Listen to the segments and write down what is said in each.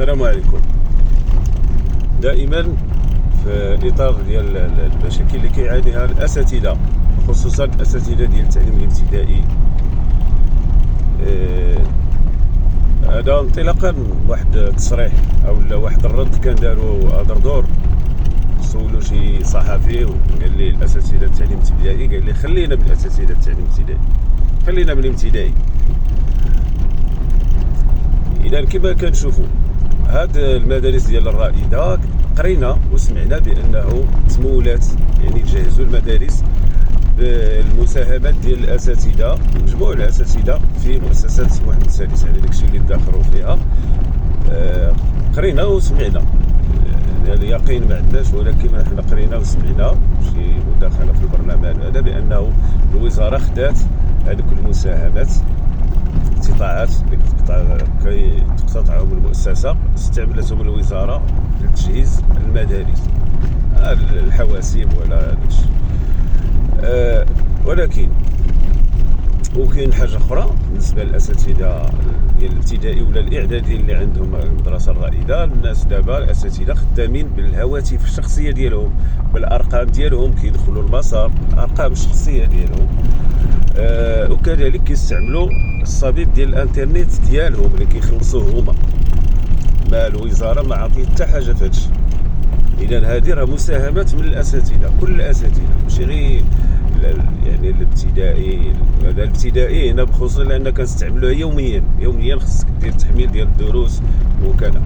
السلام عليكم. دائما في اطار ديال المشاكل اللي كيعانيها الاساتذه، خصوصا الاساتذه ديال التعليم الابتدائي، هذا انطلاقا من واحد التصريح او واحد الرد كان دارو دردور، سولو شي صحفي وقال لي الاساتذه التعليم الابتدائي، قال لي خلينا من الاساتذه التعليم الابتدائي، خلينا من الابتدائي. اذا كما كنشوفوا هاد المدارس ديال الرائده، قرينا وسمعنا بانه تمولات، يعني تجهزوا المدارس بالمساهمات ديال الاساتذه، مجموع الاساتذه في مؤسسات محمد السادس، على داكشي اللي داخلوا فيها. قرينا وسمعنا، اليقين ما عندناش، ولكن حنا قرينا وسمعنا شي مداخله في البرلمان هذا بانه الوزاره خدات هذوك المساهمات، استطاعات اللي تقتطعهم المؤسسه استعملتهم الوزاره لتجهيز المدارس، الحواسيب ولا داكشي. ولكن وكاين حاجه اخرى بالنسبه للاساتذه ديال الابتدائي ولا الاعدادي اللي عندهم المدرسه الرائده. الناس دابا الاساتذه خدامين بالهواتف الشخصيه ديالهم، بالارقام ديالهم، كيدخلوا المسار الارقام الشخصيه ديالهم، وكذلك كيستعملوا الصبيب ديال الانترنت ديالهم اللي كيخلصوه هما، ما الوزاره ما عطيت حتى حاجه في هادشي. اذا هذه راه مساهمات من الاساتذه، كل الاساتذه، ماشي غير يعني الابتدائي. هذا الابتدائي هنا بخصوص لان كنستعملوها يوميا خصك دير تحميل ديال الدروس وكذا.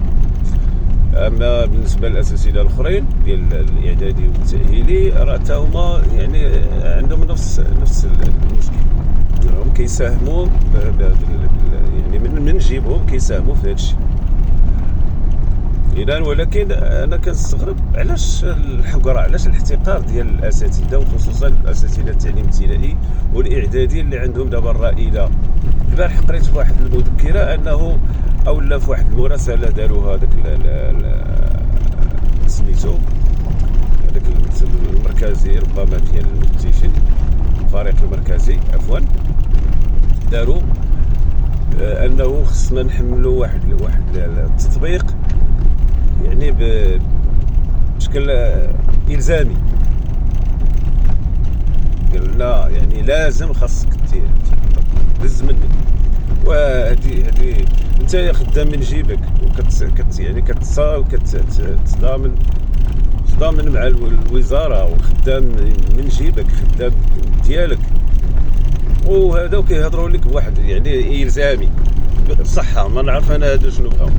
اما بالنسبه للاساتذه الاخرين ديال الاعدادي والتاهيلي، راه حتى هما يعني عندهم نفس المشكل، راهم كيساهموا يعني من جيبهم كيساهموا في هذا الشيء. اذا ولكن انا كنستغرب علاش الحقره، علاش الاحتقار ديال الاساتذه، وخصوصا الاساتذه التعليم الابتدائي والاعدادي اللي عندهم دابا الرائده. البارح قريت في واحد المذكره انه اولا في واحد المراسله داروها هذاك سميتو هذاك المكتب المركزي ربما ديال المفتشين، الفريق المركزي عفوا، داروا انه خصنا نحملوا واحد التطبيق يعني بشكل الزامي. قلنا يعني لازم خاصك دز منك، وهذه انت خدام من جيبك، يعني تضامن مع الوزاره، وخدام من جيبك، خدام ديالك، وهذا كيهضروا لك بواحد يعني الزامي بصحه. ما نعرف انا هذا شنو بغاو.